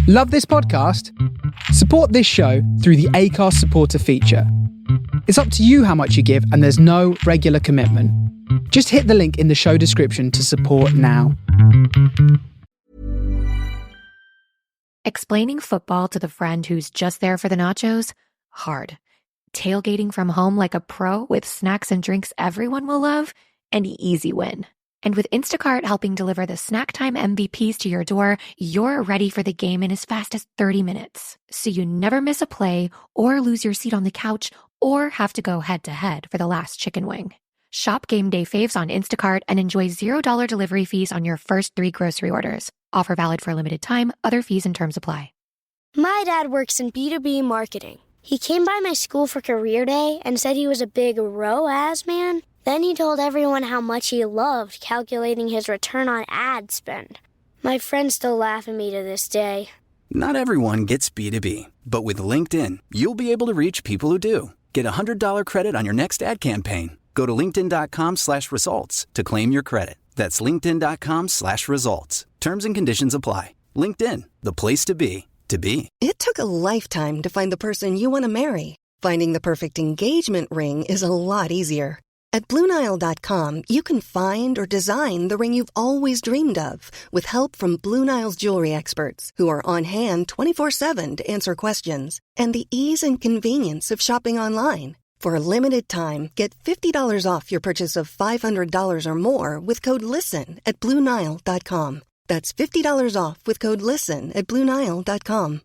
Love this podcast? Support this show through the Acast supporter feature. It's up to you how much you give, and there's no regular commitment. Just hit the link in the show description to support now. Explaining football to the friend who's just there for the nachos? Hard. Tailgating from home like a pro with snacks and drinks everyone will love? An easy win. And with Instacart helping deliver the snack time MVPs to your door, you're ready for the game in as fast as 30 minutes. So you never miss a play or lose your seat on the couch or have to go head-to-head for the last chicken wing. Shop game day faves on Instacart and enjoy $0 delivery fees on your first 3 grocery orders. Offer valid for a limited time. Other fees and terms apply. My dad works in B2B marketing. He came by my school for career day and said he was a big ROAS man. Then he told everyone how much he loved calculating his return on ad spend. My friends still laugh at me to this day. Not everyone gets B2B, but with LinkedIn, you'll be able to reach people who do. Get a $100 credit on your next ad campaign. Go to linkedin.com/results to claim your credit. That's linkedin.com/results. Terms and conditions apply. LinkedIn, the place to be, to be. It took a lifetime to find the person you want to marry. Finding the perfect engagement ring is a lot easier. At BlueNile.com, you can find or design the ring you've always dreamed of with help from Blue Nile's jewelry experts who are on hand 24/7 to answer questions, and the ease and convenience of shopping online. For a limited time, get $50 off your purchase of $500 or more with code LISTEN at BlueNile.com. That's $50 off with code LISTEN at BlueNile.com.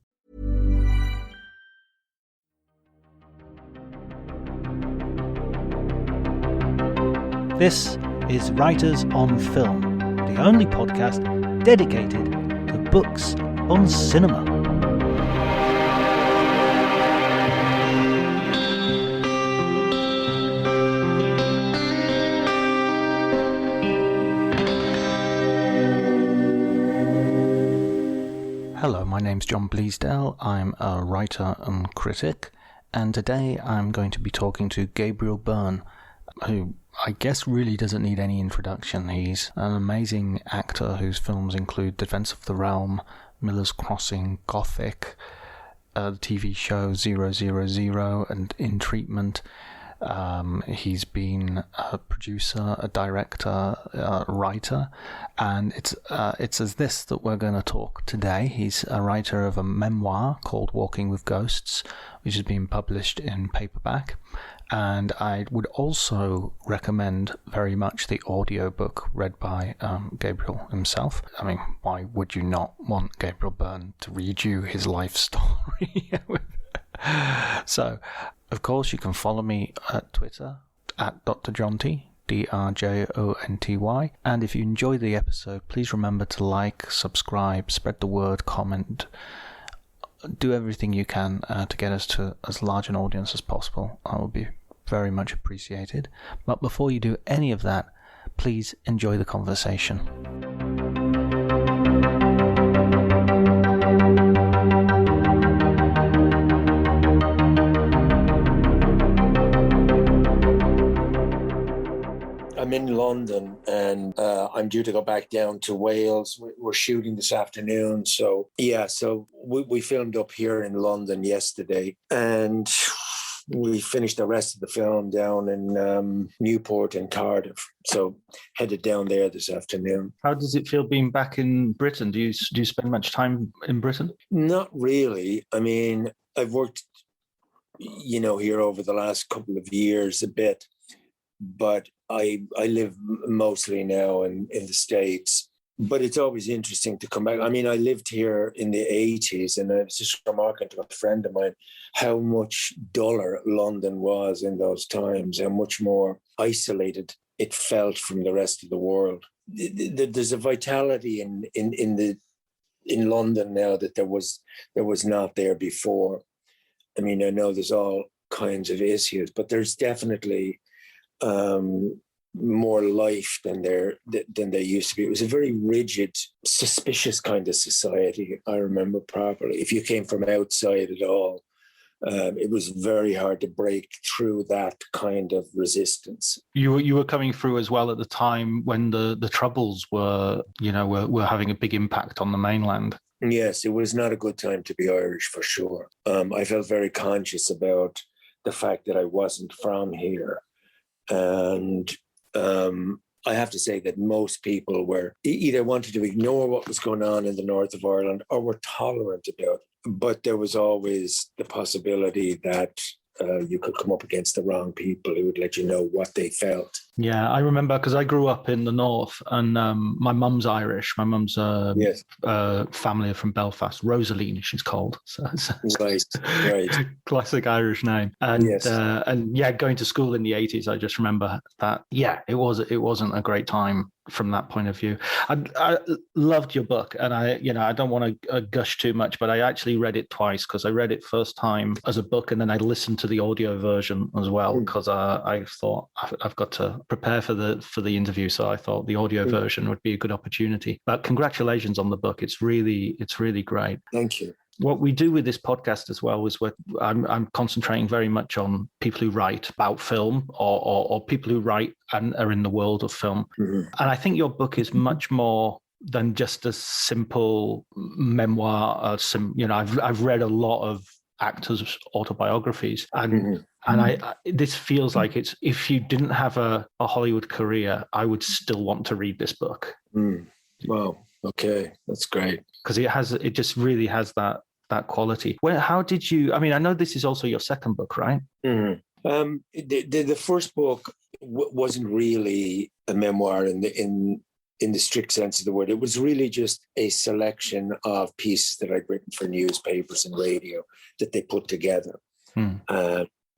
This is Writers on Film, the only podcast dedicated to books on cinema. Hello, my name's John Bleasdale. I'm a writer and critic, and today I'm going to be talking to Gabriel Byrne, who I guess really doesn't need any introduction. He's an amazing actor whose films include Defense of the Realm, Miller's Crossing, Gothic, the TV show 000, and In Treatment. He's been a producer, a director, a writer, and it's as this that we're going to talk today. He's a writer of a memoir called Walking with Ghosts, which has been published in paperback. And I would also recommend very much the audiobook read by Gabriel himself. I mean, why would you not want Gabriel Byrne to read you his life story? So, of course, you can follow me at Twitter, at Dr. Jonty, DRJONTY. And if you enjoy the episode, please remember to like, subscribe, spread the word, comment. Do everything you can to get us to as large an audience as possible. I will be very much appreciated. But before you do any of that, please enjoy the conversation. I'm in London and I'm due to go back down to Wales. We're shooting this afternoon. So we filmed up here in London yesterday and we finished the rest of the film down in Newport and Cardiff. So headed down there this afternoon. How does it feel being back in Britain? Do you spend much time in Britain? Not really. I mean, I've worked, here over the last couple of years a bit, but I live mostly now in the States. But it's always interesting to come back. I mean, I lived here in the 80s, and I was just remarking to a friend of mine how much duller London was in those times, how much more isolated it felt from the rest of the world. There's a vitality in London now that there was not there before. I mean, I know there's all kinds of issues, but there's definitely more life than there used to be. It was a very rigid, suspicious kind of society, I remember properly. If you came from outside at all, it was very hard to break through that kind of resistance. You were coming through as well at the time when the Troubles were having a big impact on the mainland. Yes, it was not a good time to be Irish for sure. I felt very conscious about the fact that I wasn't from here. And I have to say that most people were either wanted to ignore what was going on in the north of Ireland or were tolerant about it. But there was always the possibility that you could come up against the wrong people who would let you know what they felt. Yeah, I remember because I grew up in the north, and my mum's Irish. My mum's Yes. family are from Belfast. Rosaline, she's called. So Right, right. Classic Irish name. And Yes. and yeah, going to school in the 80s, I just remember that. Yeah, it wasn't a great time from that point of view. I loved your book, and I don't want to gush too much, but I actually read it twice, because I read it first time as a book, and then I listened to the audio version as well, because I thought I've got to prepare for the interview, so I thought the audio version would be a good opportunity. But congratulations on the book. It's really great. Thank you. What we do with this podcast as well is I'm concentrating very much on people who write about film, or people who write and are in the world of film. And I think your book is much more than just a simple memoir. I've read a lot of actors' autobiographies, and this feels like it's, if you didn't have a Hollywood career, I would still want to read this book. Wow. Okay, that's great. Because it just really has that quality. How did you? I mean, I know this is also your second book, right? The first book wasn't really a memoir in the strict sense of the word. It was really just a selection of pieces that I'd written for newspapers and radio that they put together and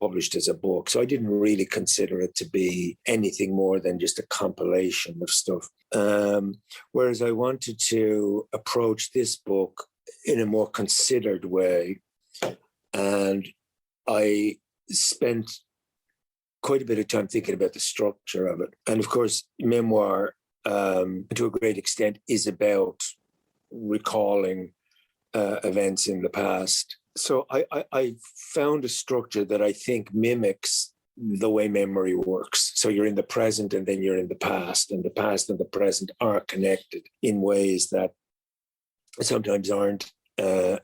published as a book. So I didn't really consider it to be anything more than just a compilation of stuff. Whereas I wanted to approach this book in a more considered way. And I spent quite a bit of time thinking about the structure of it. And of course, memoir, to a great extent, is about recalling events in the past. So I found a structure that I think mimics the way memory works. So you're in the present and then you're in the past, and the past and the present are connected in ways that sometimes aren't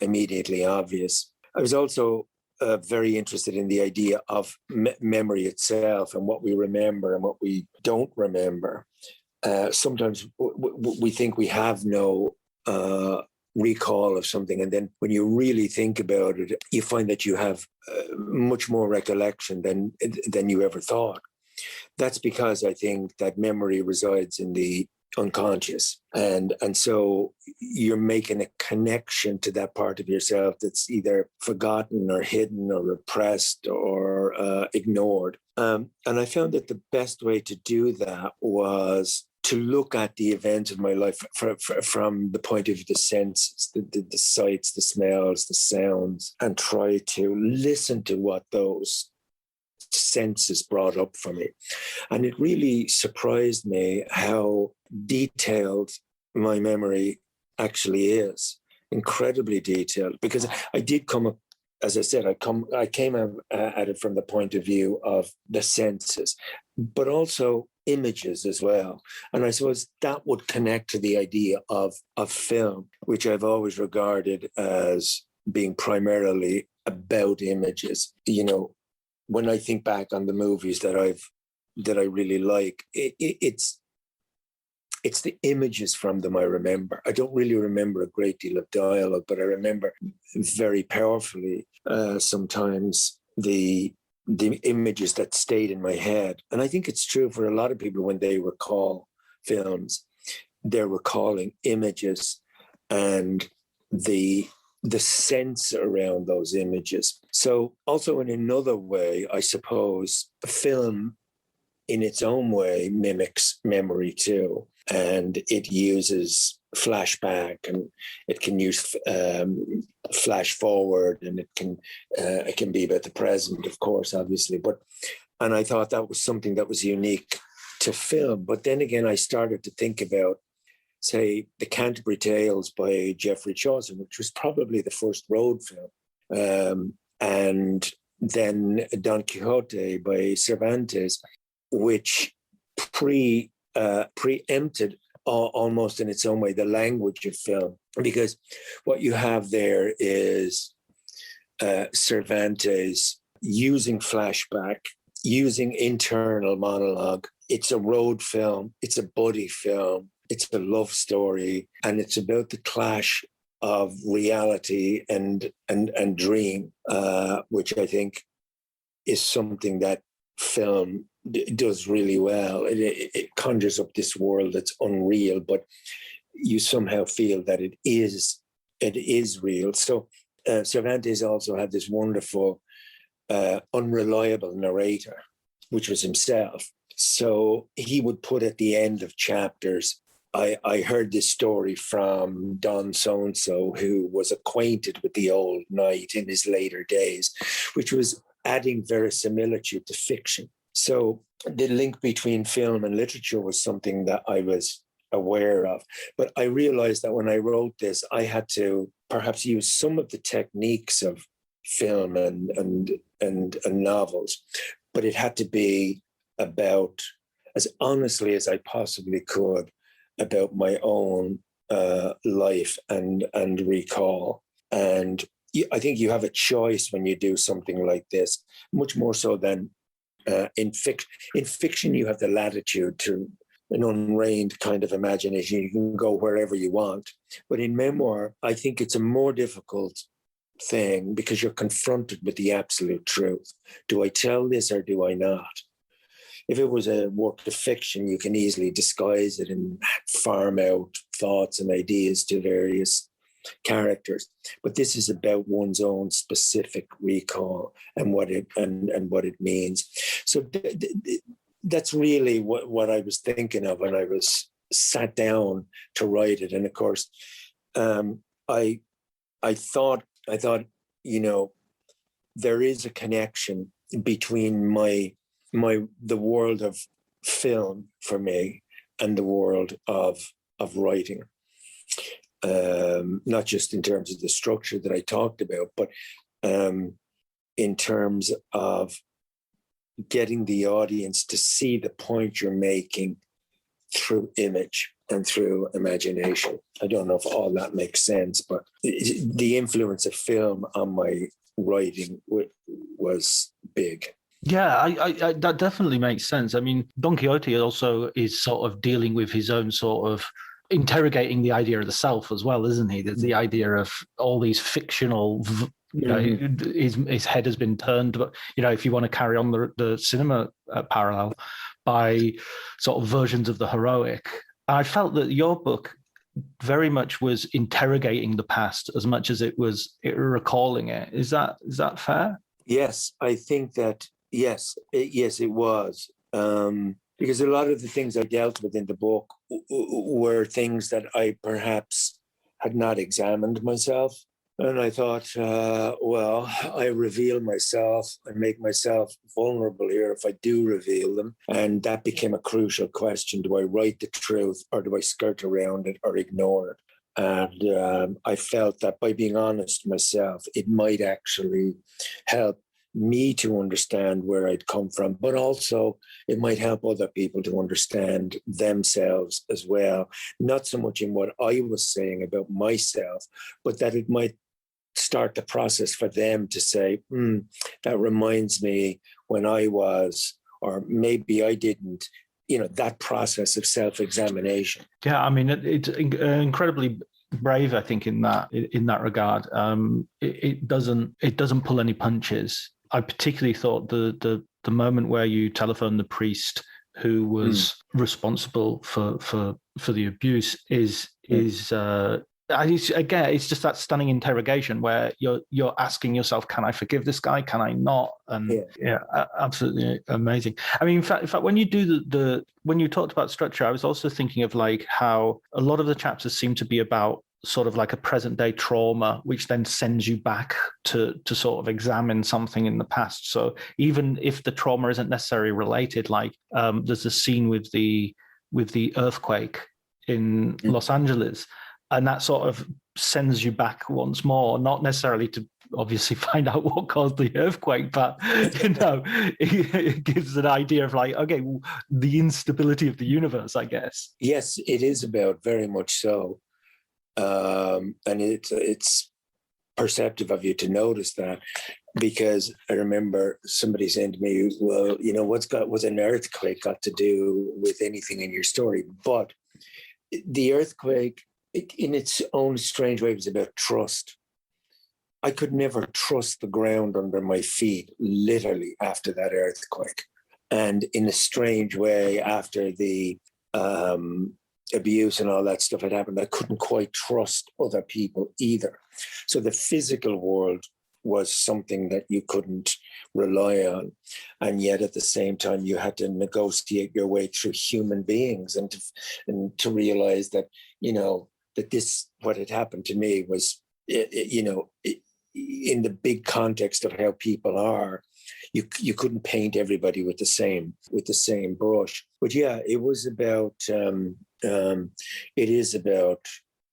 immediately obvious. I was also very interested in the idea of memory itself, and what we remember and what we don't remember. Sometimes we think we have no recall of something, and then when you really think about it, you find that you have much more recollection than you ever thought. That's because I think that memory resides in the unconscious, and so you're making a connection to that part of yourself that's either forgotten or hidden or repressed or ignored. And I found that the best way to do that was to look at the events of my life from the point of view of the senses, the sights, the smells, the sounds, and try to listen to what those senses brought up for me. And it really surprised me how detailed my memory actually is. Incredibly detailed, because I did come up, as I said, I came at it from the point of view of the senses, but also images as well. And I suppose that would connect to the idea of film, which I've always regarded as being primarily about images. You know, when I think back on the movies that I really like, it's the images from them I remember. I don't really remember a great deal of dialogue, but I remember very powerfully sometimes the images that stayed in my head. And I think it's true for a lot of people when they recall films, they're recalling images and the sense around those images. So also in another way, I suppose, film in its own way mimics memory too. And it uses flashback, and it can use flash forward, and it can be about the present, of course, obviously. And I thought that was something that was unique to film. But then again, I started to think about, say, the Canterbury Tales by Geoffrey Chaucer, which was probably the first road film, and then Don Quixote by Cervantes, which preempted almost in its own way, the language of film, because what you have there is Cervantes using flashback, using internal monologue. It's a road film, it's a buddy film, it's a love story, and it's about the clash of reality and dream, which I think is something that film does really well. It conjures up this world that's unreal, but you somehow feel that it is real. So Cervantes also had this wonderful, unreliable narrator, which was himself. So he would put at the end of chapters, I heard this story from Don so-and-so, who was acquainted with the old knight in his later days, which was adding verisimilitude to fiction. So the link between film and literature was something that I was aware of. But I realized that when I wrote this, I had to perhaps use some of the techniques of film and novels, but it had to be about, as honestly as I possibly could, about my own life and recall. And I think you have a choice when you do something like this, much more so than in fiction. In fiction, you have the latitude to an unreined kind of imagination. You can go wherever you want. But in memoir, I think it's a more difficult thing because you're confronted with the absolute truth. Do I tell this or do I not? If it was a work of fiction, you can easily disguise it and farm out thoughts and ideas to various characters. But this is about one's own specific recall and what it means. So that's really what I was thinking of when I was sat down to write it. And of course, I thought, there is a connection between the world of film for me and the world of writing. Not just in terms of the structure that I talked about, but in terms of getting the audience to see the point you're making through image and through imagination. I don't know if all that makes sense, but the influence of film on my writing was big. Yeah, I that definitely makes sense. I mean, Don Quixote also is sort of dealing with his own sort of interrogating the idea of the self as well, isn't he? The idea of all these fictional, his head has been turned. But, if you want to carry on the cinema parallel by sort of versions of the heroic, I felt that your book very much was interrogating the past as much as it was recalling it. Is that fair? Yes, I think that, yes, it was. Because a lot of the things I dealt with in the book were things that I perhaps had not examined myself. And I thought, I reveal myself and make myself vulnerable here if I do reveal them. And that became a crucial question. Do I write the truth or do I skirt around it or ignore it? And I felt that by being honest myself, it might actually help me to understand where I'd come from, but also it might help other people to understand themselves as well. Not so much in what I was saying about myself, but that it might start the process for them to say, that reminds me when I was, or maybe I didn't, that process of self-examination. Yeah, I mean, it's incredibly brave, I think, in that regard. It doesn't pull any punches. I particularly thought the moment where you telephone the priest who was responsible for the abuse is again, it's just that stunning interrogation where you're asking yourself, can I forgive this guy? Can I not? And absolutely amazing. I mean, in fact, when you do when you talked about structure, I was also thinking of like how a lot of the chapters seem to be about sort of like a present day trauma, which then sends you back to sort of examine something in the past. So even if the trauma isn't necessarily related, like there's a scene with the earthquake in Los Angeles, and that sort of sends you back once more, not necessarily to obviously find out what caused the earthquake, but it gives an idea of like, okay, the instability of the universe, I guess. Yes, it is about, very much so. And it's perceptive of you to notice that, because I remember somebody saying to me, well, what's an earthquake got to do with anything in your story? But the earthquake, in its own strange way, was about trust. I could never trust the ground under my feet, literally, after that earthquake. And in a strange way, after the abuse and all that stuff had happened, I couldn't quite trust other people either. So the physical world was something that you couldn't rely on. And yet at the same time, you had to negotiate your way through human beings and to realize that, that this, what had happened to me was, in the big context of how people are, you couldn't paint everybody with the same brush. But yeah, it was about, it is about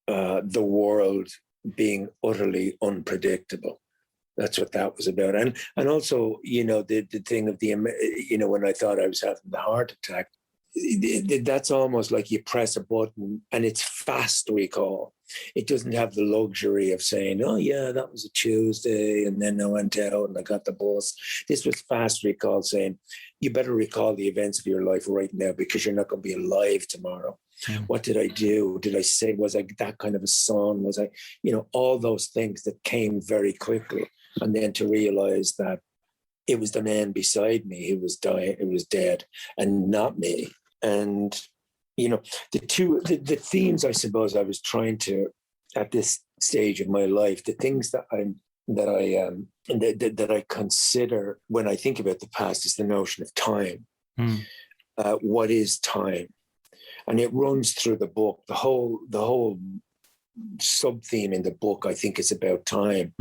the world being utterly unpredictable. That's what that was about. And also, the thing of when I thought I was having the heart attack, that's almost like you press a button and it's fast recall. It doesn't have the luxury of saying, oh yeah, that was a Tuesday and then I went out and I got the bus. This was fast recall, saying, you better recall the events of your life right now, because you're not going to be alive tomorrow. What did I do? Did I say, was I that kind of a son? Was I, all those things that came very quickly. And then to realize that it was the man beside me who was dying, it was dead, and not me. And, the themes, I suppose, I was trying to, at this stage of my life, the things that I consider when I think about the past is the notion of time. What is time? And it runs through the book. The whole sub-theme in the book, I think, is about time.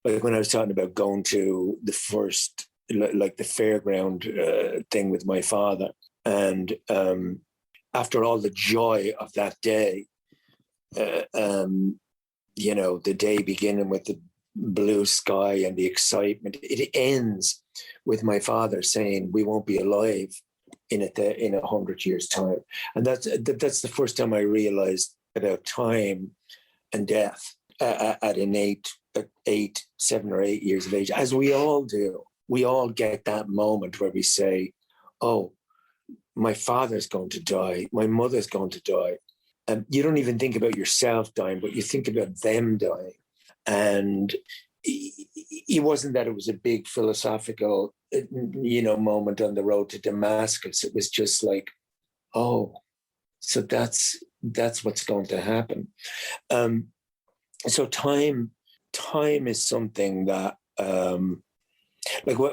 Like when I was talking about going to the first, like the fairground thing with my father, and after all the joy of that day, the day beginning with the blue sky and the excitement, it ends with my father saying, "We won't be alive in 100 years' time," and that's the first time I realized about time and death at an 7 or 8 years of age, as we all do. We all get that moment where we say, "Oh, my father's going to die, my mother's going to die." And you don't even think about yourself dying, but you think about them dying. And it wasn't that it was a big philosophical, moment on the road to Damascus. It was just like, oh, so that's what's going to happen. So time is something that,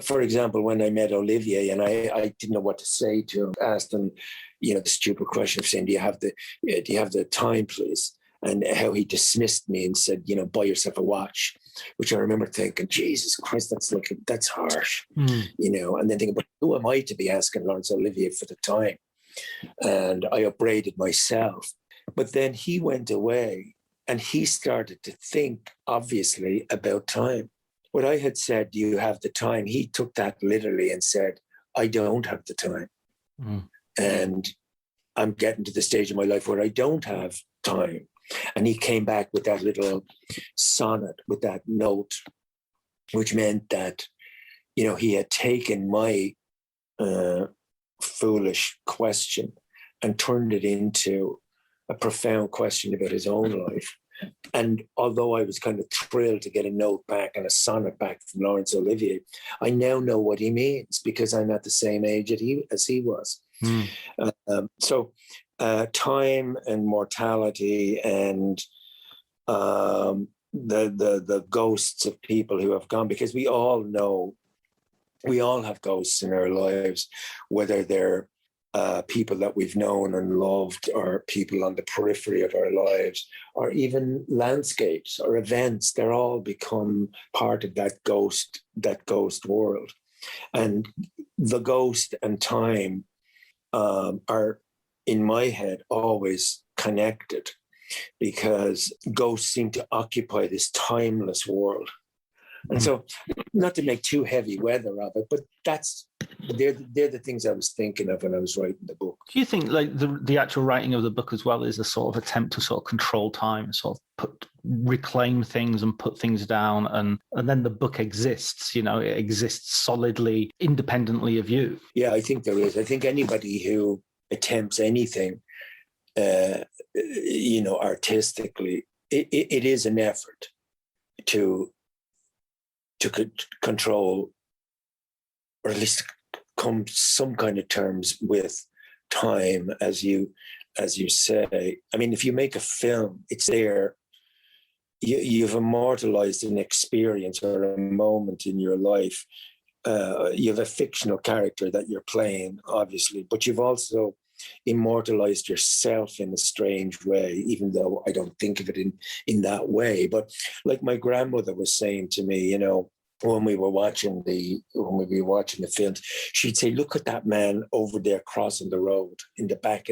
for example, when I met Olivier and I didn't know what to say to him, asked him, the stupid question of saying, do you have the time, please? And how he dismissed me and said, buy yourself a watch, which I remember thinking, Jesus Christ, that's harsh, and then thinking, but who am I to be asking Laurence Olivier for the time? And I upbraided myself. But then he went away and he started to think, obviously, about time. What I had said, do you have the time? He took that literally and said, I don't have the time. And I'm getting to the stage of my life where I don't have time. And he came back with that little sonnet, with that note, which meant that, he had taken my foolish question and turned it into a profound question about his own life. And although I was kind of thrilled to get a note back and a sonnet back from Laurence Olivier, I now know what he means because I'm at the same age as he was. So time and mortality and the ghosts of people who have gone, because we all have ghosts in our lives, whether they're people that we've known and loved, or people on the periphery of our lives, or even landscapes or events. They're all become part of that ghost world. And the ghost and time are, in my head, always connected. because ghosts seem to occupy this timeless world. And so, not to make too heavy weather of it, but they're the things I was thinking of when I was writing the book. Do you think like the actual writing of the book as well is a sort of attempt to sort of control time, sort of reclaim things and put things down, and then the book exists, it exists solidly, independently of you? Yeah, I think there is. I think anybody who attempts anything, artistically, it is an effort to control, or at least come to some kind of terms with time, as you say. I mean, if you make a film, it's there. You've immortalized an experience or a moment in your life. You have a fictional character that you're playing, obviously, but you've also immortalized yourself in a strange way, even though I don't think of it in that way. But like my grandmother was saying to me, when we were watching the films, she'd say, "Look at that man over there crossing the road in the back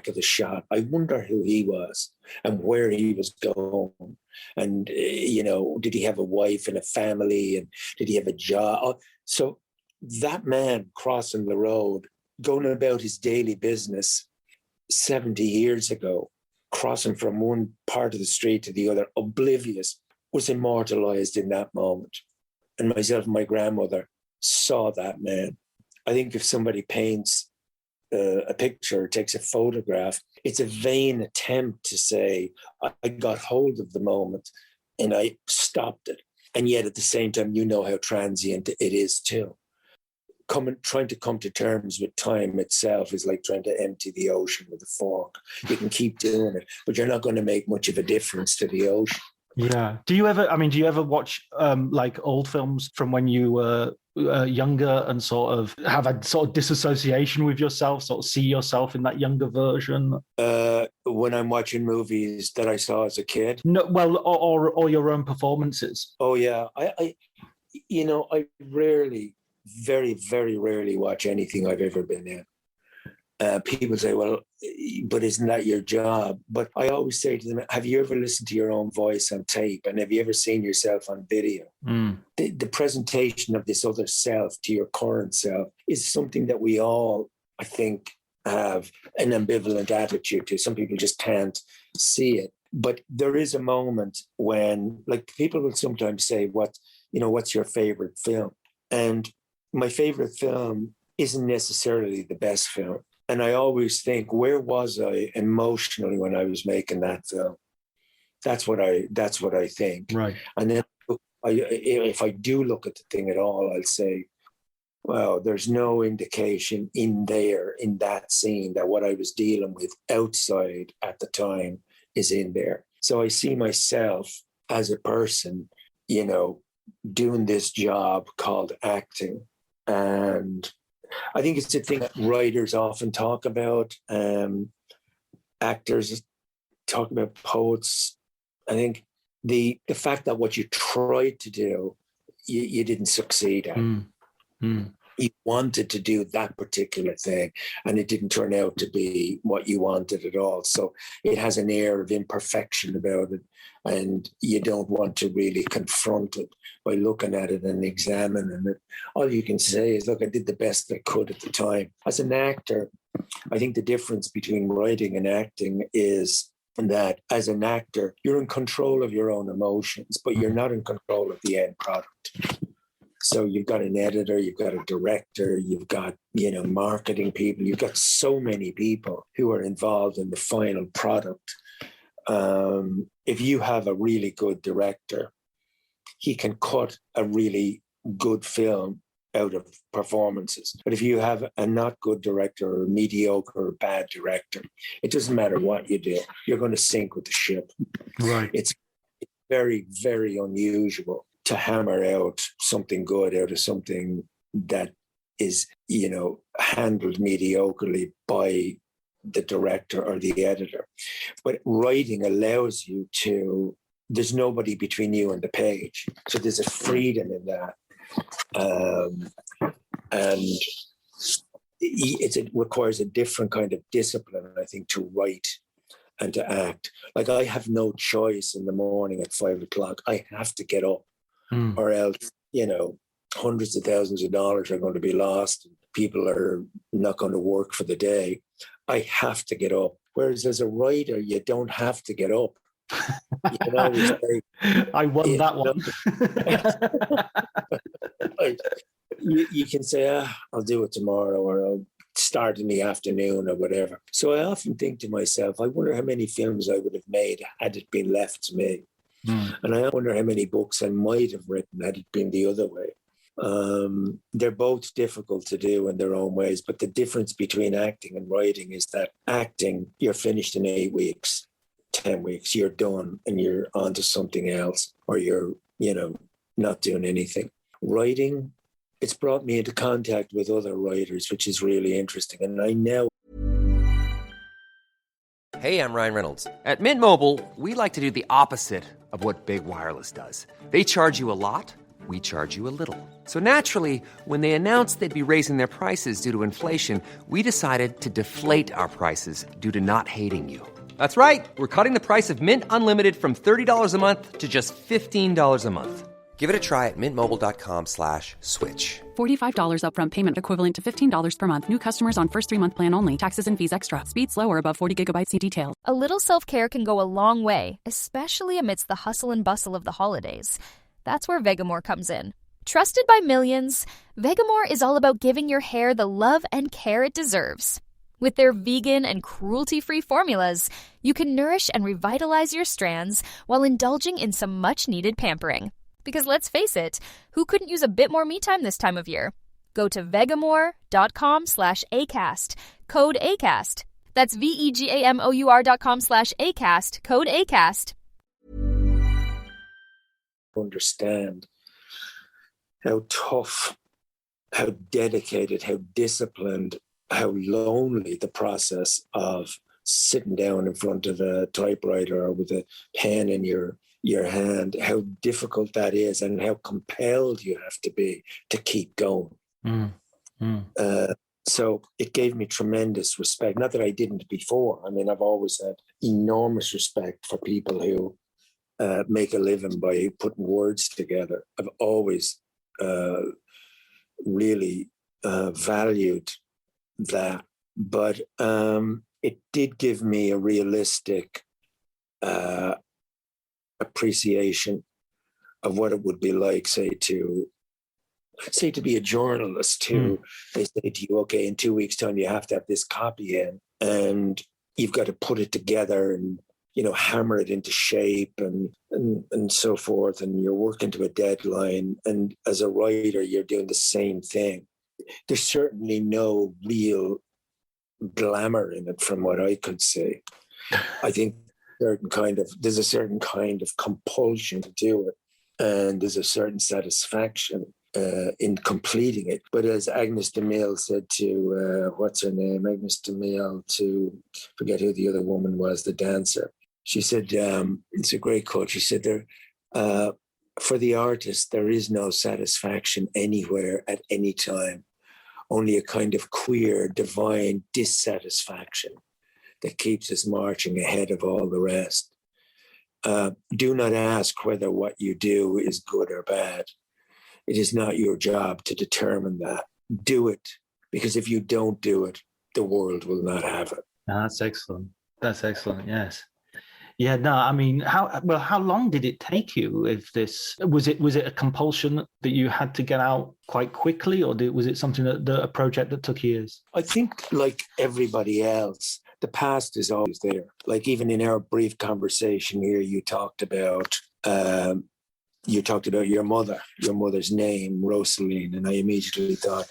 of the shot. I wonder who he was and where he was going. And did he have a wife and a family, and did he have a job?" So that man crossing the road, going about his daily business 70 years ago, crossing from one part of the street to the other, oblivious, was immortalized in that moment. And myself and my grandmother saw that man. I think if somebody paints a picture, takes a photograph, it's a vain attempt to say, I got hold of the moment and I stopped it. And yet at the same time, how transient it is too. Trying to come to terms with time itself is like trying to empty the ocean with a fork. You can keep doing it, but you're not going to make much of a difference to the ocean. Yeah. Do you ever watch like old films from when you were younger and sort of have a sort of disassociation with yourself, sort of see yourself in that younger version? When I'm watching movies that I saw as a kid? No, well, or your own performances. Oh yeah. I rarely, very, very rarely watch anything I've ever been in. People say, well, but isn't that your job? But I always say to them, have you ever listened to your own voice on tape? And have you ever seen yourself on video? The presentation of this other self to your current self is something that we all, I think, have an ambivalent attitude to. Some people just can't see it. But there is a moment when, like, people will sometimes say, what's your favorite film? And my favorite film isn't necessarily the best film. And I always think, where was I emotionally when I was making that film? That's what I think. Right. And then if I do look at the thing at all, I'll say, well, there's no indication in that scene, that what I was dealing with outside at the time is in there. So I see myself as a person, doing this job called acting. And I think it's a thing that writers often talk about, actors talk about, poets. I think the fact that what you tried to do, you didn't succeed at. You wanted to do that particular thing, and it didn't turn out to be what you wanted at all. So it has an air of imperfection about it, and you don't want to really confront it by looking at it and examining it. All you can say is, look, I did the best I could at the time. As an actor, I think the difference between writing and acting is that as an actor, you're in control of your own emotions, but you're not in control of the end product. So you've got an editor, you've got a director, you've got, marketing people, you've got so many people who are involved in the final product. If you have a really good director, he can cut a really good film out of performances. But if you have a not good director, or a mediocre or bad director, it doesn't matter what you do, you're going to sink with the ship. Right. It's very, very unusual to hammer out something good out of something that is, handled mediocrely by the director or the editor. But writing allows you to, there's nobody between you and the page. So there's a freedom in that. And it requires a different kind of discipline, I think, to write and to act. Like, I have no choice in the morning at 5 o'clock. I have to get up, or else, hundreds of thousands of dollars are going to be lost. People are not going to work for the day. I have to get up. Whereas as a writer, you don't have to get up. You can always say, I won that one. You can say, I'll do it tomorrow, or I'll start in the afternoon, or whatever. So I often think to myself, I wonder how many films I would have made had it been left to me. And I wonder how many books I might have written had it been the other way. They're both difficult to do in their own ways, but the difference between acting and writing is that acting, you're finished in 8 weeks, 10 weeks, you're done and you're on to something else, or you're, not doing anything. Writing, it's brought me into contact with other writers, which is really interesting. And I know. Hey, I'm Ryan Reynolds. At Mint Mobile, we like to do the opposite of what Big Wireless does. They charge you a lot. We charge you a little. So naturally, when they announced they'd be raising their prices due to inflation, we decided to deflate our prices due to not hating you. That's right. We're cutting the price of Mint Unlimited from $30 a month to just $15 a month. Give it a try at mintmobile.com/switch. $45 upfront payment equivalent to $15 per month. New customers on first 3-month plan only. Taxes and fees extra. Speed slower above 40 gigabytes. See details. A little self-care can go a long way, especially amidst the hustle and bustle of the holidays. That's where Vegamore comes in. Trusted by millions, Vegamore is all about giving your hair the love and care it deserves. With their vegan and cruelty-free formulas, you can nourish and revitalize your strands while indulging in some much-needed pampering. Because let's face it, who couldn't use a bit more me time this time of year? Go to vegamore.com/ACAST, code ACAST. That's VEGAMOUR.com/ACAST, code ACAST. Understand how tough, how dedicated, how disciplined, how lonely the process of sitting down in front of a typewriter or with a pen in your hand, how difficult that is, and how compelled you have to be to keep going. So it gave me tremendous respect. Not that I didn't before. I mean, I've always had enormous respect for people who make a living by putting words together. I've always really valued that. But it did give me a realistic appreciation of what it would be like, say to be a journalist who they say to you, okay, in 2 weeks' time you have to have this copy in, and you've got to put it together and hammer it into shape and so forth, and you're working to a deadline. And as a writer, you're doing the same thing. There's certainly no real glamour in it from what I could see. I think there's a certain kind of compulsion to do it, and there's a certain satisfaction in completing it. But as Agnes de Mille said to what's her name, Agnes de Mille, to forget who the other woman was, the dancer. She said, it's a great quote. She said, for the artist, there is no satisfaction anywhere at any time, only a kind of queer, divine dissatisfaction that keeps us marching ahead of all the rest. Do not ask whether what you do is good or bad. It is not your job to determine that. Do it, because if you don't do it, the world will not have it. That's excellent. That's excellent, yes. Yeah, no, I mean, how long did it take you? If this was it a compulsion that you had to get out quite quickly, or was it something a project that took years? I think, like everybody else, the past is always there. Like even in our brief conversation here, you talked about your mother's name, Rosaline, and I immediately thought,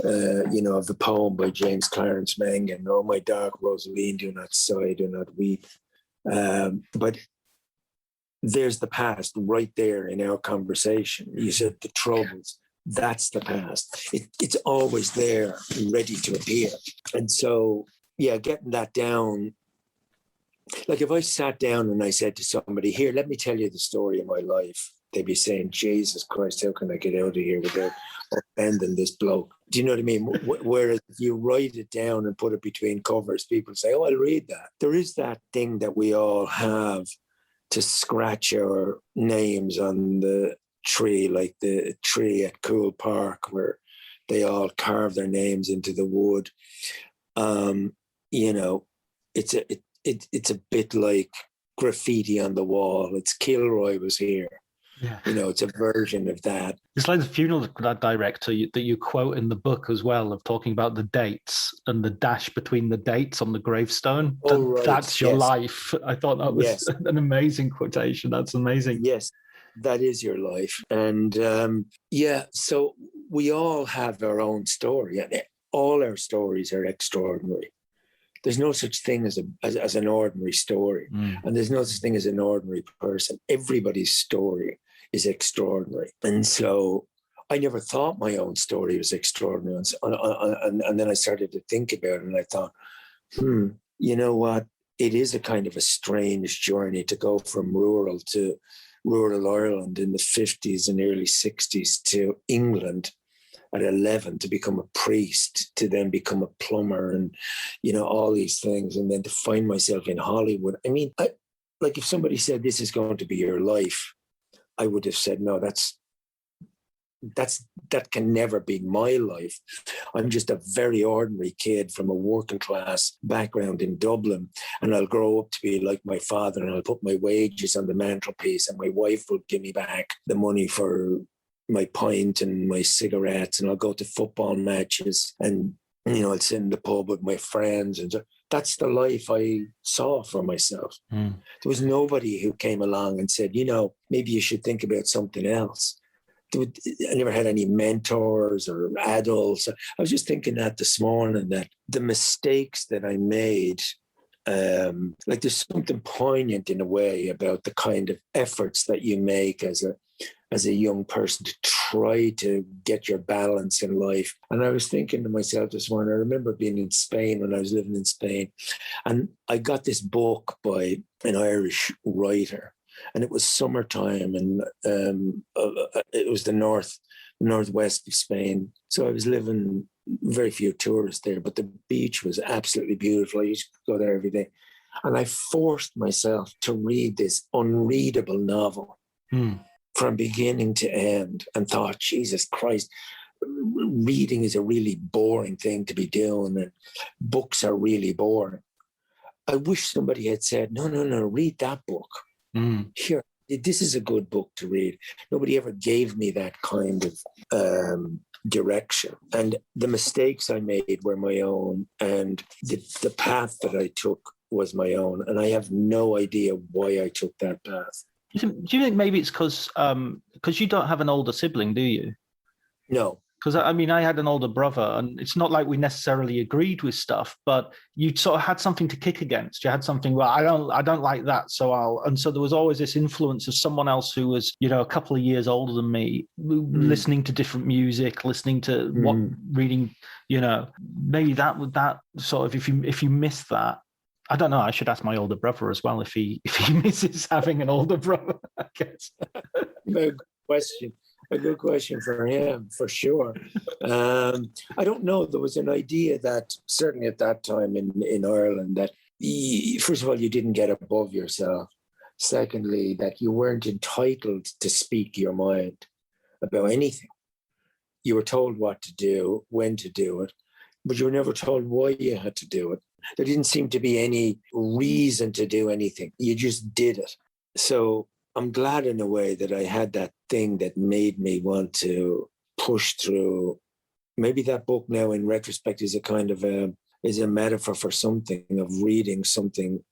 of the poem by James Clarence Mangan, "Oh, my dark Rosaline, do not sigh, do not weep." But there's the past right there in our conversation. You said the troubles, that's the past. It's always there, ready to appear. And so, yeah, getting that down Like if I sat down and I said to somebody, here, let me tell you the story of my life, they'd be saying, Jesus Christ, how can I get out of here without offending this bloke? Do you know what I mean? Whereas if you write it down and put it between covers, people say, oh, I'll read that. There is that thing that we all have to scratch our names on the tree, like the tree at Cool Park where they all carve their names into the wood. You know, it's a bit like graffiti on the wall. It's Kilroy was here. Yeah. You know, it's a version of that. It's like the funeral director that you quote in the book as well, of talking about the dates and the dash between the dates on the gravestone. Oh, right. That's your life. I thought that was an amazing quotation. That's amazing. Yes, that is your life. And so we all have our own story, and all our stories are extraordinary. There's no such thing as an ordinary story, and there's no such thing as an ordinary person. Everybody's story is extraordinary. And so I never thought my own story was extraordinary. And then I started to think about it, and I thought, you know what? It is a kind of a strange journey to go from rural Ireland in the 50s and early 60s to England at 11 to become a priest, to then become a plumber, and, you know, all these things, and then to find myself in Hollywood. I mean, like if somebody said this is going to be your life, I would have said, no, that can never be my life. I'm just a very ordinary kid from a working class background in Dublin, and I'll grow up to be like my father, and I'll put my wages on the mantelpiece, and my wife will give me back the money for my pint and my cigarettes, and I'll go to football matches, and, you know, I'll sit in the pub with my friends. And so that's the life I saw for myself. There was nobody who came along and said, you know, maybe you should think about something else. I never had any mentors or adults. I was just thinking that this morning, that the mistakes that I made, like there's something poignant in a way about the kind of efforts that you make as a young person to try to get your balance in life. And I was thinking to myself this morning, I remember being in Spain when I was living in Spain, and I got this book by an Irish writer, and it was summertime, and it was the northwest of Spain. So I was living, very few tourists there, but the beach was absolutely beautiful. I used to go there every day. And I forced myself to read this unreadable novel from beginning to end, and thought, Jesus Christ, reading is a really boring thing to be doing, and books are really boring. I wish somebody had said, no, read that book. Here, this is a good book to read. Nobody ever gave me that kind of direction. And the mistakes I made were my own, and the path that I took was my own. And I have no idea why I took that path. Do you think maybe it's because you don't have an older sibling, do you? No. Because, I mean, I had an older brother, and it's not like we necessarily agreed with stuff, but you sort of had something to kick against. You had something, well, I don't like that, and so there was always this influence of someone else who was, you know, a couple of years older than me, listening to different music, listening to reading, you know, maybe that sort of, if you miss that, I don't know. I should ask my older brother as well if he misses having an older brother, I guess. Good question. A good question for him, for sure. I don't know. There was an idea that certainly at that time in Ireland that, first of all, you didn't get above yourself. Secondly, that you weren't entitled to speak your mind about anything. You were told what to do, when to do it, but you were never told why you had to do it. There didn't seem to be any reason to do anything. You just did it. So I'm glad in a way that I had that thing that made me want to push through. Maybe that book now in retrospect is a kind of is a metaphor for something, of reading something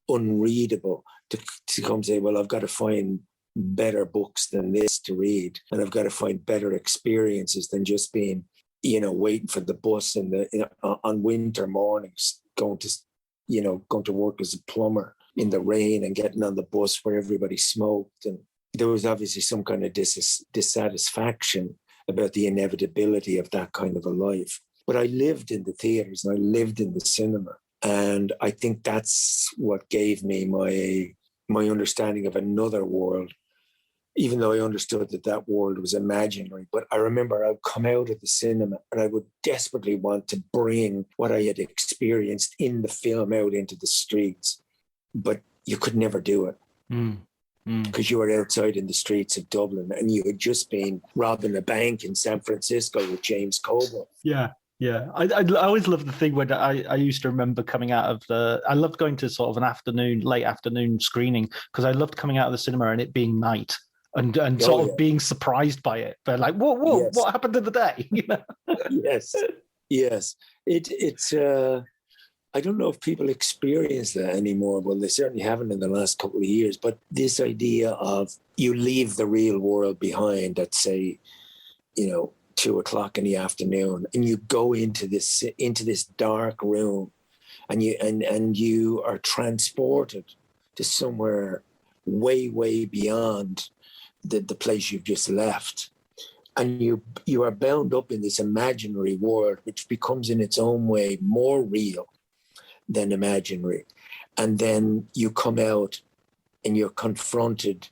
unreadable to come say, well, I've got to find better books than this to read, and I've got to find better experiences than just being, you know, waiting for the bus on winter mornings, going to work as a plumber in the rain and getting on the bus where everybody smoked. And there was obviously some kind of dissatisfaction about the inevitability of that kind of a life. But I lived in the theaters and I lived in the cinema. And I think that's what gave me my understanding of another world, even though I understood that world was imaginary. But I remember I'd come out of the cinema and I would desperately want to bring what I had experienced in the film out into the streets. But you could never do it because you were outside in the streets of Dublin and you had just been robbing a bank in San Francisco with James Coburn. Yeah. Yeah, I always loved the thing when I used to remember coming out of I loved going to sort of an late afternoon screening because I loved coming out of the cinema and it being night and sort of being surprised by it. But like, whoa, yes. What happened in the day? Yes. It's I don't know if people experience that anymore. Well, they certainly haven't in the last couple of years. But this idea of you leave the real world behind at, say, 2:00 in the afternoon, and you go into this dark room, and you are transported to somewhere way beyond the place you've just left, and you are bound up in this imaginary world, which becomes in its own way more real than imaginary. And then you come out and you're confronted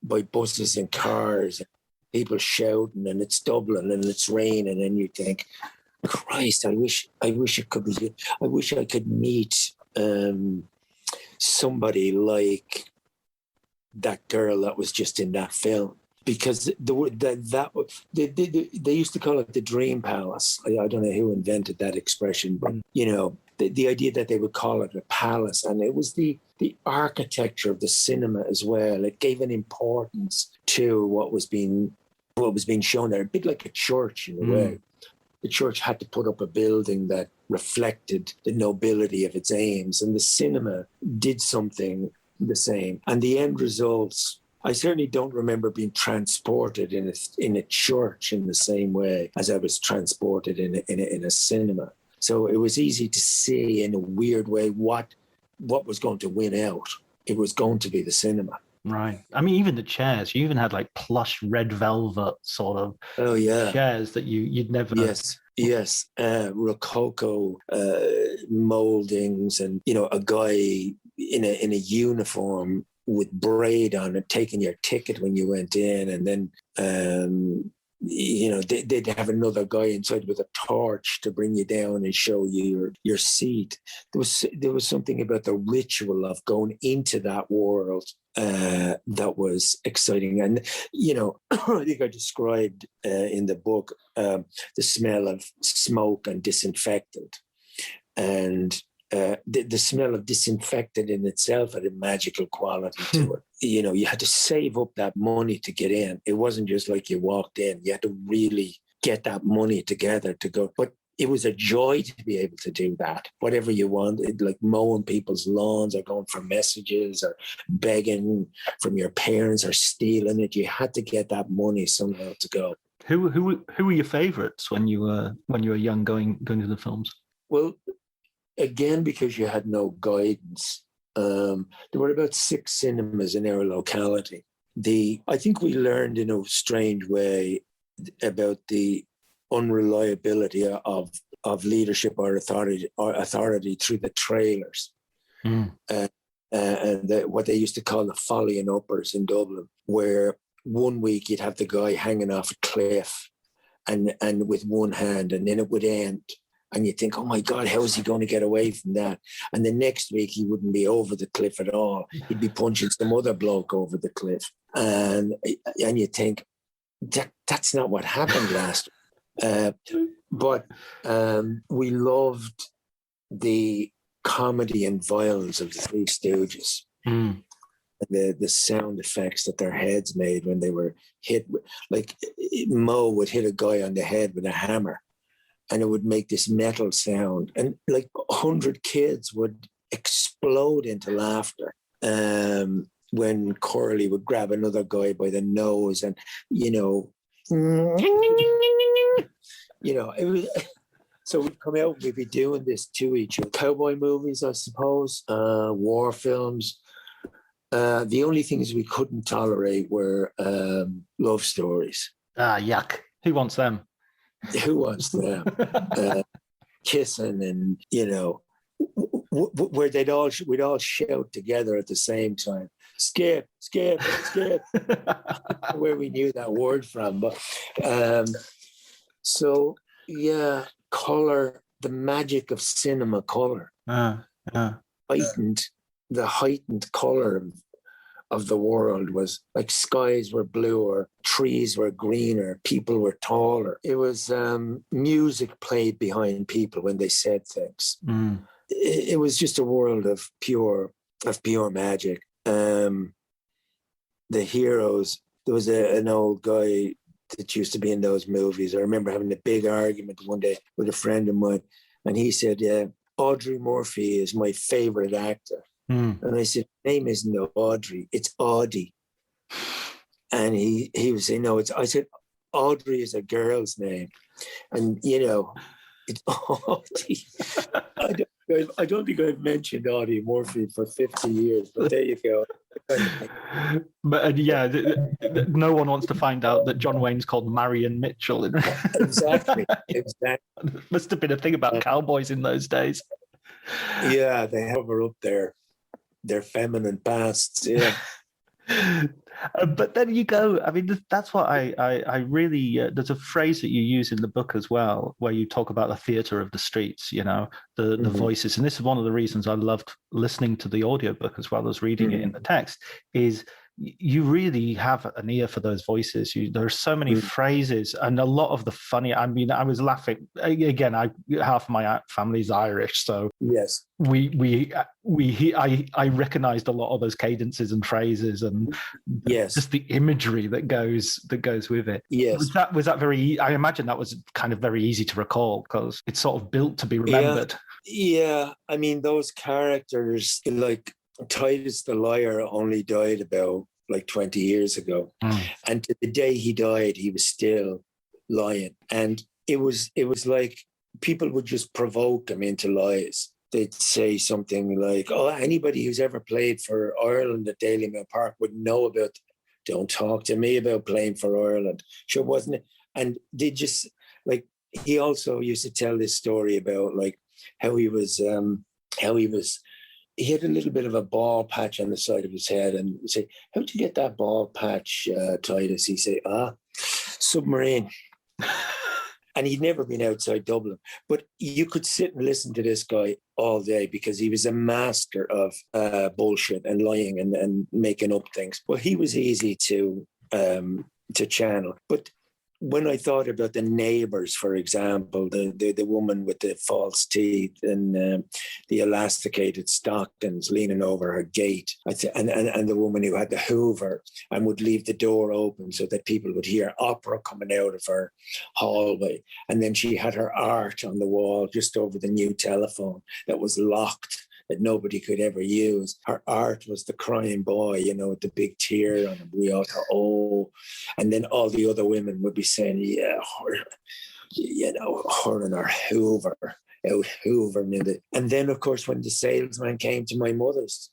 by buses and cars, people shouting, and it's Dublin and it's raining, and you think, Christ, I wish it could be. I wish I could meet somebody like that girl that was just in that film, because they used to call it the Dream Palace. I don't know who invented that expression, but the idea that they would call it a palace, and it was the architecture of the cinema as well. It gave an importance to what was being shown there, a bit like a church in a way. The church had to put up a building that reflected the nobility of its aims, and the cinema did something the same. And the end results, I certainly don't remember being transported in a church in the same way as I was transported in a cinema. So it was easy to see in a weird way what was going to win out. It was going to be the cinema. Right. I mean, even the chairs, you even had like plush red velvet sort of chairs that you'd never... Yes. Rococo moldings, and, a guy in a uniform with braid on it, taking your ticket when you went in, and then... they'd have another guy inside with a torch to bring you down and show you your seat. There was something about the ritual of going into that world that was exciting. And, I think I described in the book the smell of smoke and disinfectant. And the smell of disinfectant in itself had a magical quality to it. You had to save up that money to get in. It wasn't just like you walked in. You had to really get that money together to go. But it was a joy to be able to do that. Whatever you wanted, like mowing people's lawns or going for messages or begging from your parents or stealing it. You had to get that money somehow to go. Who were your favourites when you were young going to the films? Well, again, because you had no guidance, there were about 6 cinemas in our locality. I think we learned in a strange way about the unreliability of leadership or authority through the trailers. And what they used to call the folly and uppers in Dublin, where one week you'd have the guy hanging off a cliff and with one hand, and then it would end. And you think, oh my God, how is he going to get away from that? And the next week he wouldn't be over the cliff at all. He'd be punching some other bloke over the cliff. And you think, that's not what happened last week. But we loved the comedy and violence of the Three Stooges. The sound effects that their heads made when they were hit. Like Mo would hit a guy on the head with a hammer, and it would make this metal sound. And like 100 kids would explode into laughter when Corley would grab another guy by the nose and, it was... So we'd come out, we'd be doing this to each other. Cowboy movies, I suppose, war films. The only things we couldn't tolerate were love stories. Yuck. Who wants them? Who wants them? Kissing and, where we'd all shout together at the same time, skip, skip, skip, where we knew that word from. But so yeah, color, the magic of cinema color, heightened color of the world was like skies were bluer, trees were greener, people were taller. It was music played behind people when they said things. It was just a world of pure magic. The heroes. There was an old guy that used to be in those movies. I remember having a big argument one day with a friend of mine, and he said, Audrey Murphy is my favorite actor. And I said, name isn't Audrey, it's Audie. And he was saying, no, I said, Audrey is a girl's name. And, it's Audie. I don't think I've mentioned Audie Murphy for 50 years, but there you go. But no one wants to find out that John Wayne's called Marion Mitchell. Exactly. Must have been a thing about cowboys in those days. Yeah, they hover up their feminine pasts. Yeah. But then you go, I mean, that's what I really, there's a phrase that you use in the book as well, where you talk about the theatre of the streets, the voices. And this is one of the reasons I loved listening to the audiobook as well as reading it in the text, is you really have an ear for those voices. There are so many phrases, and a lot of the funny. I mean, I was laughing again. Half of my family's Irish, so yes, I recognized a lot of those cadences and phrases, and just the imagery that goes with it. Yes, was that very? I imagine that was kind of very easy to recall because it's sort of built to be remembered. Yeah. I mean, those characters like Titus the liar only died about like 20 years ago. And to the day he died, he was still lying. And it was like people would just provoke him into lies. They'd say something like, anybody who's ever played for Ireland at Dalymount Park would know about, don't talk to me about playing for Ireland. Sure, wasn't it? And they just, like, he also used to tell this story about like how he had a little bit of a ball patch on the side of his head, and say, how'd you get that ball patch, Titus? He'd say, submarine. And he'd never been outside Dublin. But you could sit and listen to this guy all day because he was a master of bullshit and lying and making up things. Well, he was easy to channel. But when I thought about the neighbours, for example, the woman with the false teeth and the elasticated stockings leaning over her gate, and the woman who had the Hoover and would leave the door open so that people would hear opera coming out of her hallway. And then she had her art on the wall just over the new telephone that was locked, that nobody could ever use. Her art was the crying boy, with the big tear on him. We all thought, and then all the other women would be saying, her and her Hoover, out Hoover. And then, of course, when the salesman came to my mother's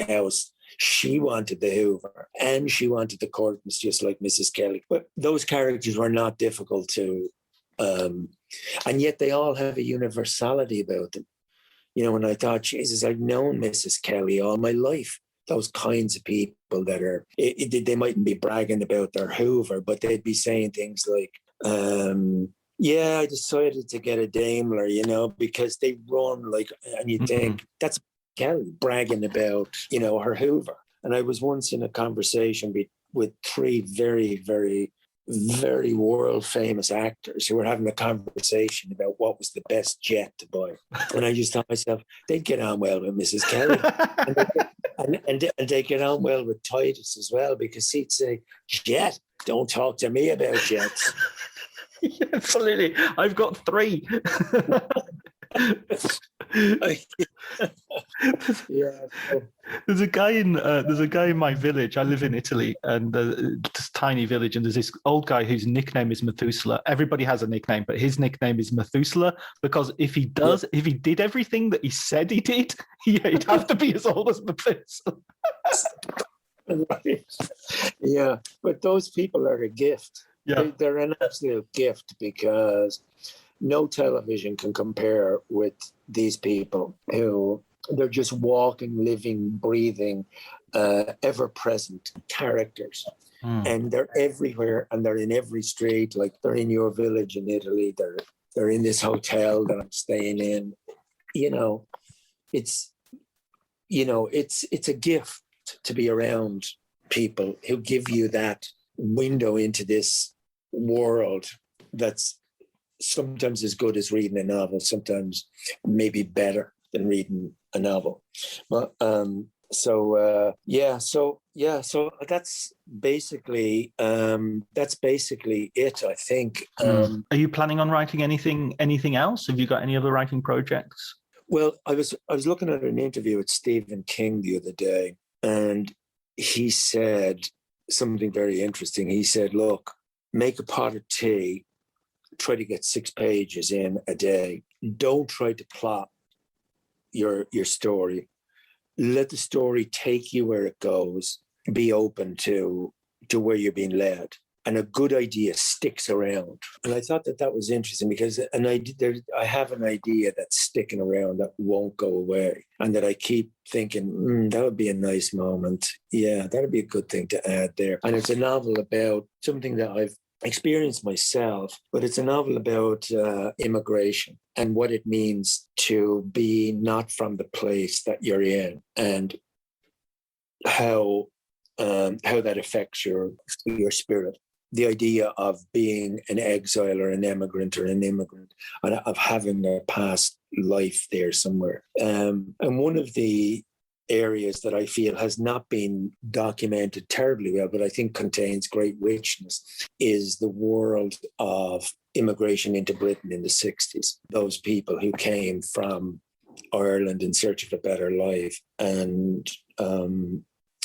house, she wanted the Hoover and she wanted the curtains just like Mrs. Kelly. But those characters were not difficult to, and yet they all have a universality about them. And I thought, Jesus, I've known Mrs. Kelly all my life. Those kinds of people that are, they mightn't be bragging about their Hoover, but they'd be saying things like, I decided to get a Daimler, because they run like, and you think, that's Kelly bragging about, her Hoover. And I was once in a conversation with three very, very, very world famous actors who were having a conversation about what was the best jet to buy. And I just thought to myself, they'd get on well with Mrs. Kelly. and they get on well with Titus as well, because he'd say, jet, don't talk to me about jets. Yeah, absolutely. I've got 3. There's a guy in my village. I live in Italy, and this tiny village, and there's this old guy whose nickname is Methuselah. Everybody has a nickname, but his nickname is Methuselah because if he did everything that he said he did, he'd have to be as old as Methuselah. Right. Yeah, but those people are a gift. Yeah, they're an absolute gift, because no television can compare with these people who they're just walking, living, breathing, ever-present characters. And they're everywhere, and they're in every street. Like, they're in your village in Italy. They're in this hotel that I'm staying in. It's a gift to be around people who give you that window into this world that's sometimes as good as reading a novel, sometimes maybe better than reading a novel. But so that's basically it, I think. Are you planning on writing anything else? Have you got any other writing projects? Well, I was looking at an interview with Stephen King the other day, and he said something very interesting. He said, look, make a pot of tea, try to get 6 pages in a day. Don't try to plot your story. Let the story take you where it goes. Be open to where you're being led. And a good idea sticks around. And I thought that was interesting, because I have an idea that's sticking around that won't go away, and that I keep thinking, that would be a nice moment. Yeah, that would be a good thing to add there. And it's a novel about something that I've experienced myself, but it's a novel about immigration and what it means to be not from the place that you're in, and how that affects your spirit. The idea of being an exile or an emigrant or an immigrant, and of having a past life there somewhere. And one of the areas that I feel has not been documented terribly well, but I think contains great richness, is the world of immigration into Britain in the 60s. Those people who came from Ireland in search of a better life, and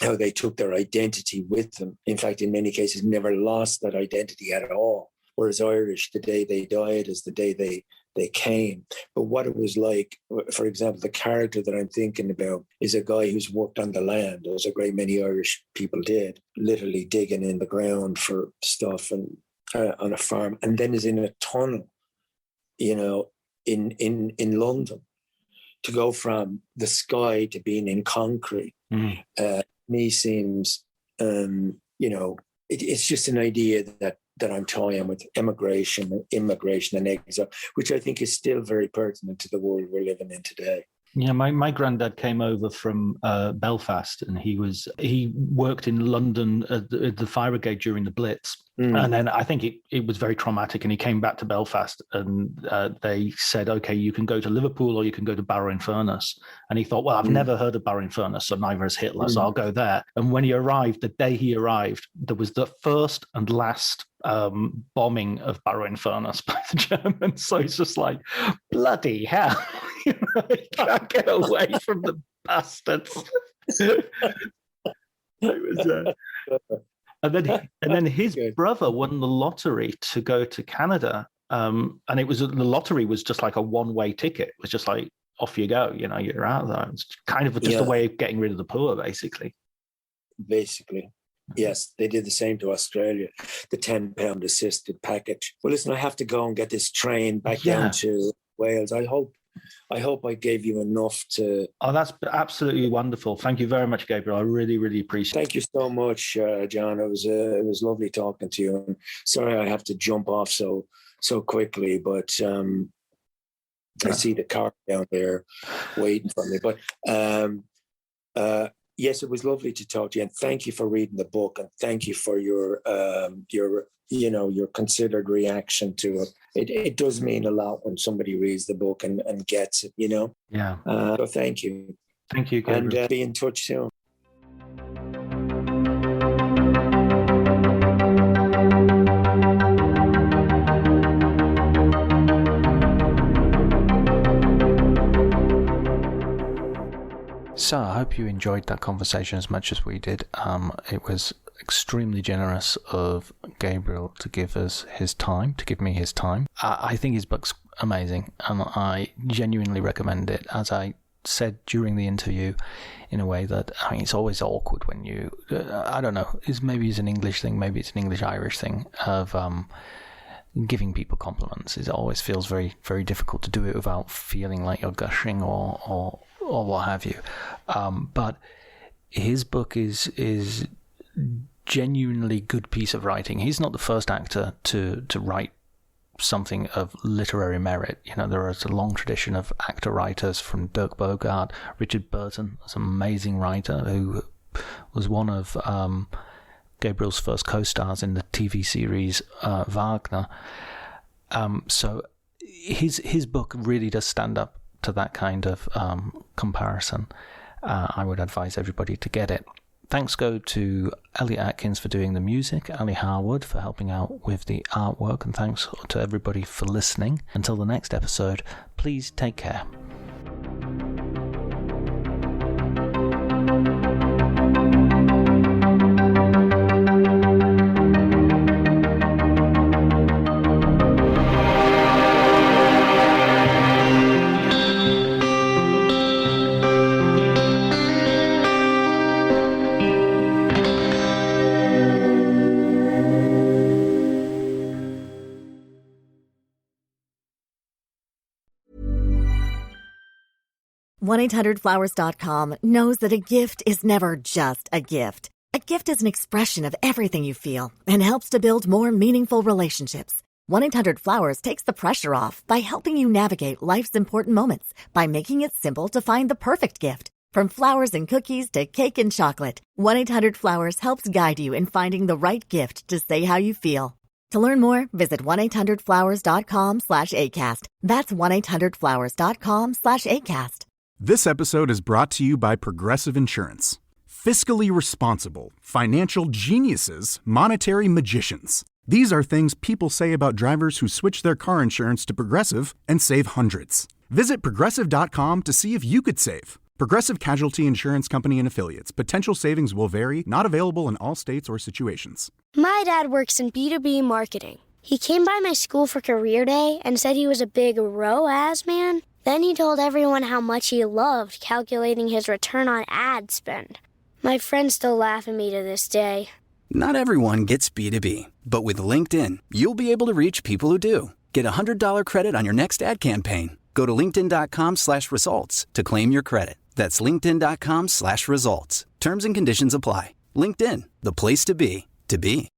how they took their identity with them. In fact, in many cases, never lost that identity at all. Whereas Irish, the day they died is the day they came. But what it was like, for example, the character that I'm thinking about is a guy who's worked on the land, as a great many Irish people did, literally digging in the ground for stuff and on a farm, and then is in a tunnel, in London, to go from the sky to being in concrete. Me seems, it's just an idea that I'm toying with, immigration and exile, which I think is still very pertinent to the world we're living in today. Yeah, my granddad came over from Belfast, and he worked in London at the fire brigade during the Blitz. And then I think it was very traumatic, and he came back to Belfast, and they said, okay, you can go to Liverpool or you can go to Barrow-in-Furness. And he thought, well, I've never heard of Barrow-in-Furness, so neither has Hitler, so I'll go there. And when he arrived, the day he arrived, there was the first and last bombing of Barrow-in-Furness by the Germans. So it's just like, bloody hell. You can't get away from the bastards. And then his brother won the lottery to go to Canada, and the lottery was just like a one-way ticket. It was just like, off you go, you're out there. It's kind of just a way of getting rid of the poor, basically. Yes, they did the same to Australia, the £10 assisted package. Well, listen, I have to go and get this train back down to Wales. I hope I gave you enough to... Oh, that's absolutely wonderful. Thank you very much, Gabriel. I really, really appreciate it. Thank you so much, John. It was lovely talking to you. And sorry I have to jump off so quickly, but I see the car down there waiting for me. But yes, it was lovely to talk to you, and thank you for reading the book, and thank you for your considered reaction to it. It does mean a lot when somebody reads the book and gets it, Yeah. So thank you. Thank you, Gabriel. And be in touch soon. So I hope you enjoyed that conversation as much as we did. It was extremely generous of Gabriel to give me his time. I think his book's amazing, and I genuinely recommend it. As I said during the interview, in a way that, it's always awkward when you, I don't know, maybe it's an English thing, maybe it's an English-Irish thing, of giving people compliments. It always feels very, very difficult to do it without feeling like you're gushing or or what have you. But his book is genuinely good piece of writing. He's not the first actor to write something of literary merit. There is a long tradition of actor-writers from Dirk Bogarde, Richard Burton, an amazing writer who was one of Gabriel's first co-stars in the TV series Wagner. So his book really does stand up to that kind of comparison. I would advise everybody to get it. Thanks go to Elliot Atkins for doing the music, Ali Harwood for helping out with the artwork, and thanks to everybody for listening. Until the next episode, please take care. $1-800-Flowers.com knows that a gift is never just a gift. A gift is an expression of everything you feel and helps to build more meaningful relationships. 1-800-Flowers takes the pressure off by helping you navigate life's important moments by making it simple to find the perfect gift. From flowers and cookies to cake and chocolate, 1-800-Flowers helps guide you in finding the right gift to say how you feel. To learn more, visit 1-800-Flowers.com/ACAST. That's 1-800-Flowers.com/ACAST. This episode is brought to you by Progressive Insurance. Fiscally responsible, financial geniuses, monetary magicians. These are things people say about drivers who switch their car insurance to Progressive and save hundreds. Visit Progressive.com to see if you could save. Progressive Casualty Insurance Company and Affiliates. Potential savings will vary, not available in all states or situations. My dad works in B2B marketing. He came by my school for career day and said he was a big ROAS man. Then he told everyone how much he loved calculating his return on ad spend. My friends still laugh at me to this day. Not everyone gets B2B, but with LinkedIn, you'll be able to reach people who do. Get a $100 credit on your next ad campaign. Go to linkedin.com/results to claim your credit. That's linkedin.com/results. Terms and conditions apply. LinkedIn, the place to be, to be.